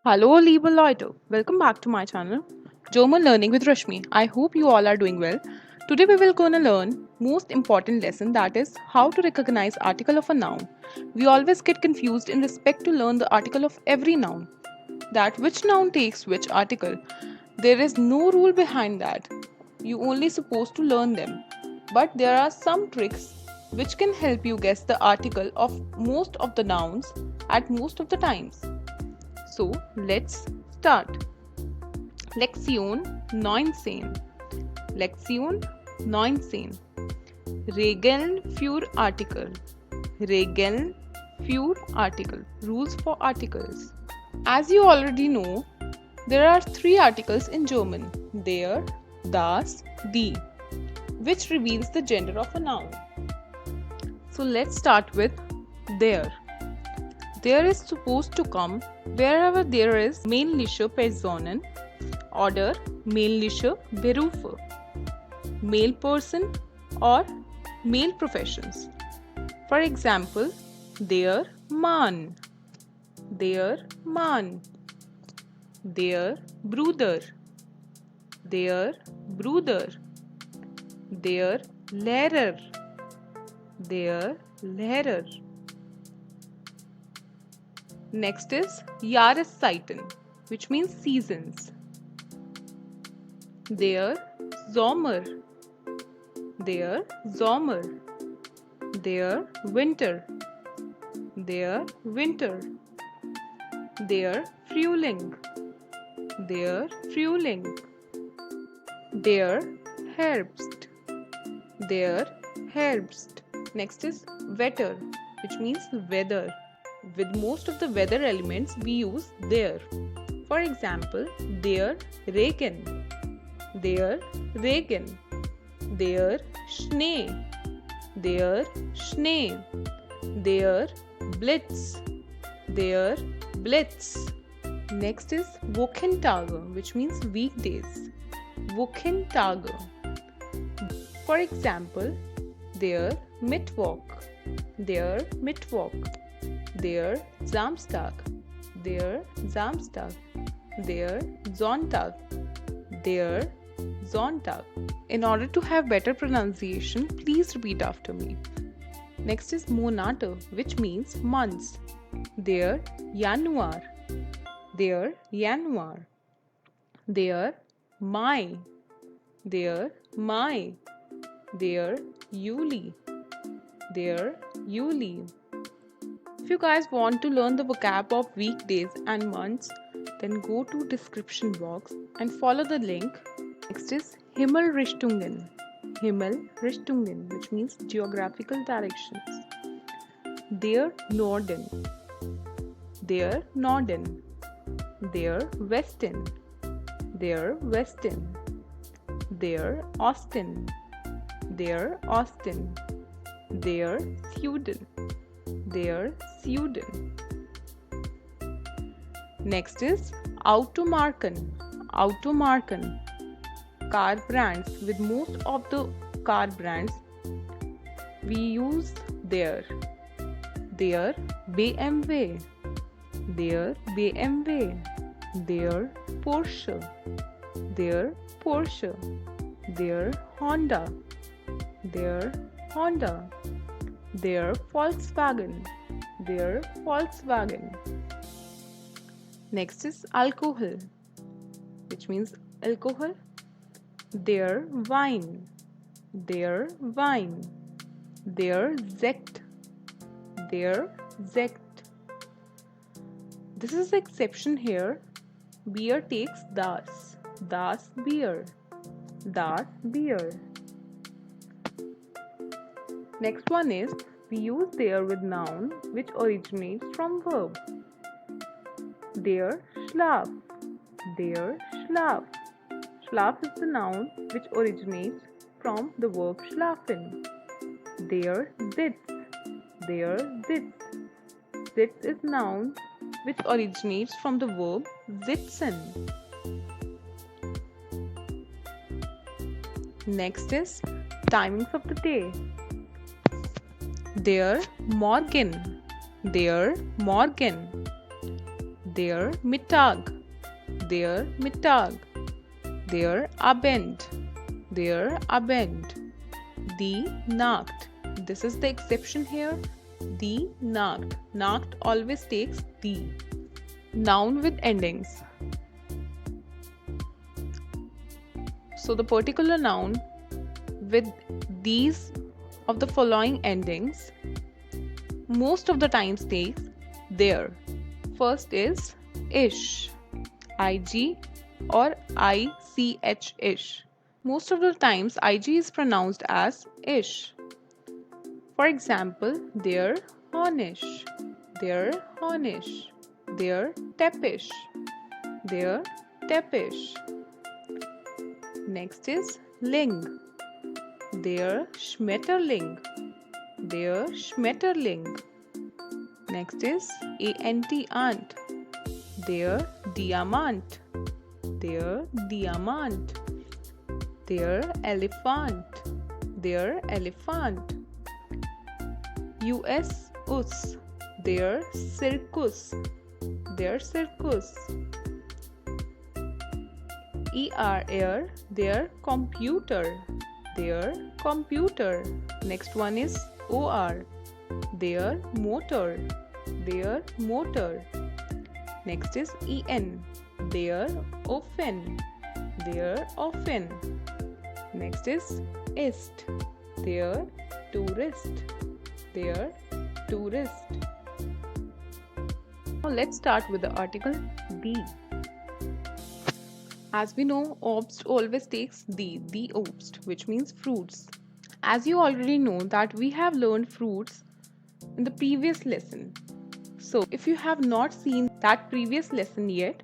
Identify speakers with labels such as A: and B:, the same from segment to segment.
A: Hallo liebe Leute, welcome back to my channel German Learning with Rashmi. I hope you all are doing well. Today we will gonna learn most important lesson, that is how to recognize article of a noun. We always get confused in respect to learn the article of every noun. That which noun takes which article. There is no rule behind that. You only supposed to learn them. But there are some tricks which can help you guess the article of most of the nouns at most of the times. So let's start. Lektion 19. Lektion 19. Regeln für Artikel. Regeln für Artikel. Rules for articles. As you already know, there are three articles in German: der, das, die, which reveals the gender of a noun. So let's start with der. There is supposed to come wherever there is männliche Personen oder männliche Berufe, male person or male professions. For example, der Mann, der Mann, der Bruder, der Bruder, der Lehrer, der Lehrer. Next is Jahreszeiten, which means seasons. Der Sommer, der Sommer, der Winter, der Winter, der Frühling, der Frühling, der Herbst, der Herbst. Next is Wetter, which means weather. With most of the weather elements, we use der. For example, der Regen, der Regen, der Schnee, der Schnee, der Blitz, der Blitz. Next is Wochentage, which means weekdays. Wochentage. For example, der Mittwoch, der Mittwoch, der Samstag, der Samstag, der Sonntag, der Sonntag. In order to have better pronunciation, please repeat after me. Next is Monate, which means months. Der Januar, der Januar, der Mai, der Mai, der Juli, der Juli. If you guys want to learn the vocab of weekdays and months, then go to description box and follow the link. Next is Himmelsrichtungen. Himmelsrichtungen, which means geographical directions. Der Norden, der Norden, der Westen, der Westen, der Osten, der Osten, der Süden, der Süden. Next is Automarken. Automarken. Car brands. With most of the car brands, we use der. Der BMW. Der BMW. Der Porsche. Der Porsche. Der Honda. Der Honda. Der Volkswagen, der Volkswagen. Next is alcohol, which means alcohol. Der Wein, der Wein, der Sekt, der Sekt. This is the exception here. Beer takes das, das Bier, das Bier. Next one is, we use der with noun which originates from verb. Der Schlaf, der Schlaf. Schlaf is the noun which originates from the verb schlafen. Der Sitz, der Sitz. Sitz is noun which originates from the verb sitzen. Next is timings of the day. Der Morgen, der Morgen, Der Mittag, der Mittag, der Abend, der Abend, die Nacht. This is the exception here. Die Nacht. Nacht always takes die. Noun with endings. So the particular noun with these of the following endings most of the times takes there. First is ish, ig or ich ish. Most of the times ig is pronounced as ish. For example, der Honig, der Honig, der Teppich, der Teppich. Next is ling, der Schmetterling, der Schmetterling. Next is ant, der Diamant, der Diamant, der Elephant, der Elephant. us, their circus, their circus. Air, their computer, their computer. Next one is or, their motor, their motor. Next is en, their often, their often. Next is ist, their tourist, their tourist. Now let's start with the article the. As we know, Obst always takes the Obst, which means fruits. As you already know that we have learned fruits in the previous lesson. So if you have not seen that previous lesson yet,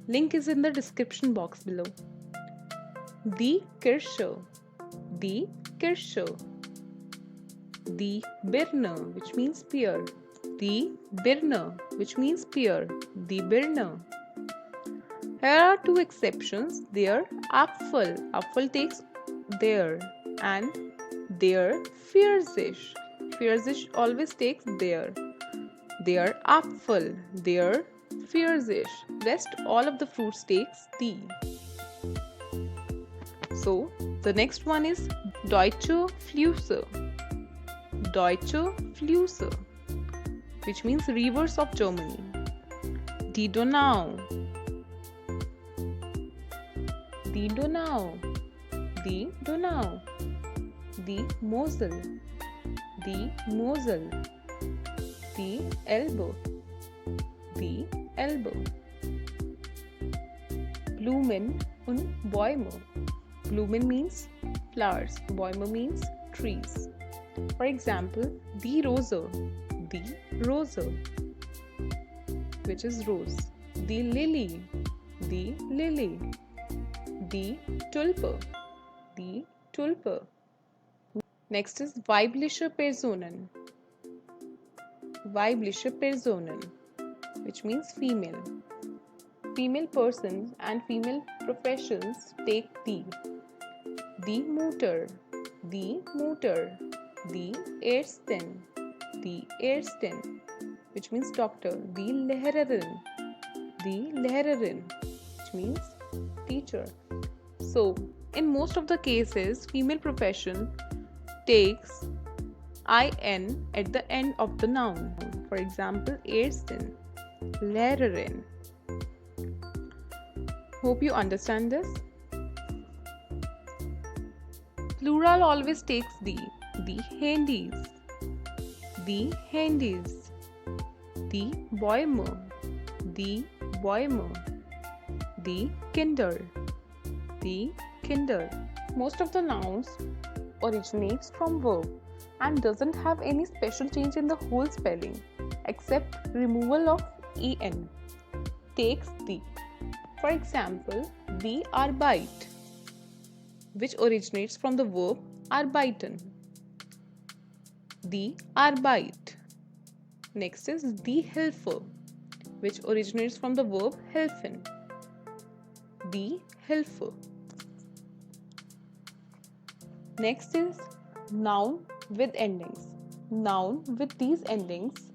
A: link is in the description box below. Die Kirsche, die Kirsche. Die Birne, which means pear. Die Birne, which means pear. Die Birne. Here are two exceptions. There Apfel. Apfel takes there, and there Pfirsich. Pfirsich always takes there. There Apfel. There Pfirsich. Rest all of the fruits takes the. So the next one is Deutsche Flüsse. Deutsche Flüsse, which means rivers of Germany. Die Donau, die Donau, die Donau, die Mosel, die Mosel, die Elbe, die Elbe. Blumen und Bäume. Blumen means flowers, Bäume means trees. For example, die Rose, die Rose, which is rose. Die Lily, die Lily. Die Tulpe, die Tulpe. Next is Weibliche Personen. Weibliche Personen, which means female. Female persons and female professions take die. Die Mutter, die Mutter. Die Ärztin, die Ärztin, which means doctor. Die Lehrerin, which means teacher. So, in most of the cases, female profession takes in at the end of the noun. For example, Ärztin, Lehrerin. Hope you understand this. Plural always takes the Handys, die Handys, die Bäume, die Bäume, die Kinder, die Kinder. Most of the nouns originates from verb and doesn't have any special change in the whole spelling except removal of en. Takes the. For example, die Arbeit, which originates from the verb arbeiten. Die Arbeit. Next is die Hilfe, which originates from the verb helfen. Die Hilfe. Next is noun with endings. Noun with these endings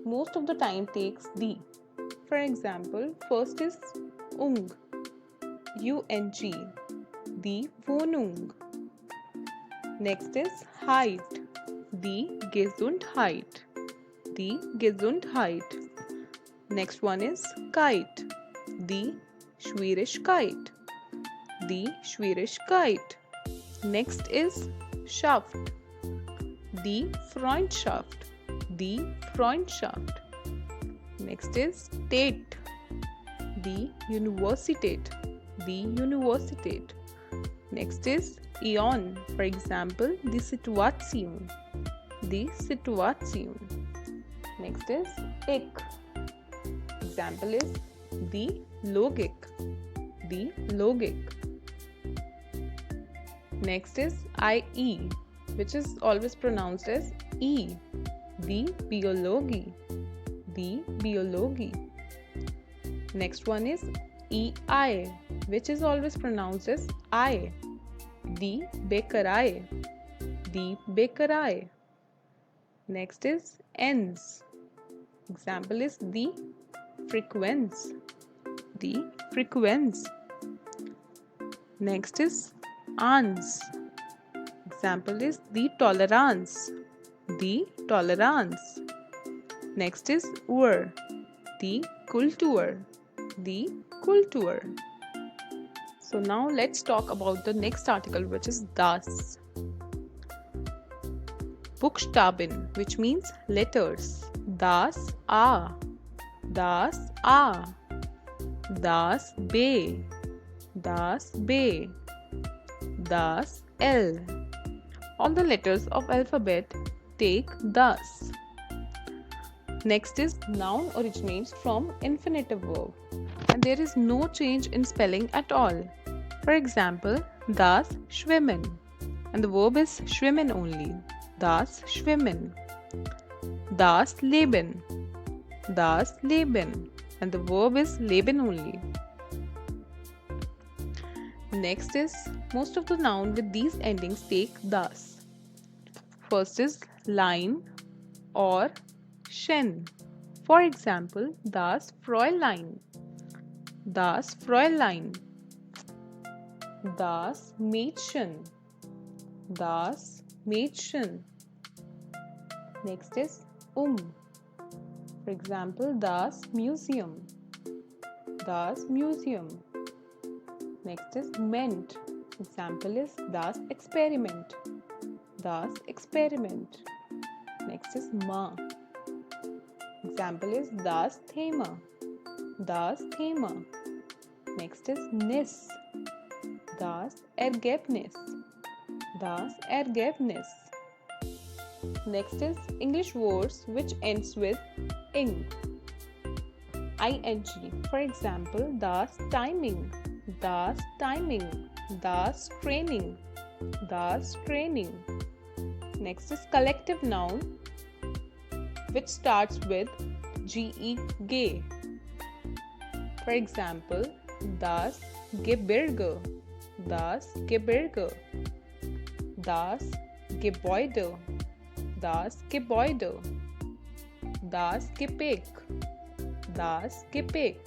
A: most of the time takes the. For example, first is ung, U-N-G, die Wohnung. Next is height, die Gesundheit, die Gesundheit. Next one is kite, die Schwierigkeit, die Schwierigkeit. Next is Schaft, die Freundschaft, die Freundschaft. Next is Tät, die Universität, die Universität. Next is Eon, for example, die Situation, die Situation. Next is Ich. Example is die Logik, die Logik. Next is IE, which is always pronounced as E, die Biologie, die Biologie. Next one is EI, which is always pronounced as I, die Bäckerei, die Bäckerei. Next is ENS. Example is die Frequenz, die Frequenz. Next is ANS. Example is die Toleranz, die Toleranz. Next is UR, die Kultur, die Kultur. So now let's talk about the next article, which is das. Buchstaben, which means letters. Das A, das A, das B, das B, das L. All the letters of alphabet take das. Next is noun originates from infinitive verb and there is no change in spelling at all. For example, das Schwimmen and the verb is schwimmen only. Das Schwimmen. Das Leben. Das Leben and the verb is leben only. Next is most of the noun with these endings take das. First is line or Chen. For example, das Fräulein, das Fräulein, das Mädchen, das Mädchen. Next is For example, das Museum, das Museum. Next is Ment. Example is das Experiment, das Experiment. Next is Ma. Example is das Thema, das Thema. Next is Nis, das Ergebnis, das Ergebnis. Next is English words which ends with ing, ing. For example, das Timing, das Timing, das Training, das Training. Next is collective noun which starts with ge. For example, das Gebirge, das Gebirge, das Gebäude, das Gebäude, das Gepäck, das Gepäck.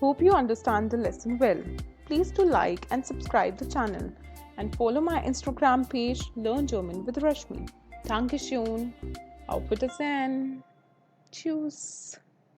A: Hope you understand the lesson well. Please do like and subscribe the channel and follow my Instagram page Learn German with Rashmi. Dankeschön. Auf Wiedersehen. Tschüss.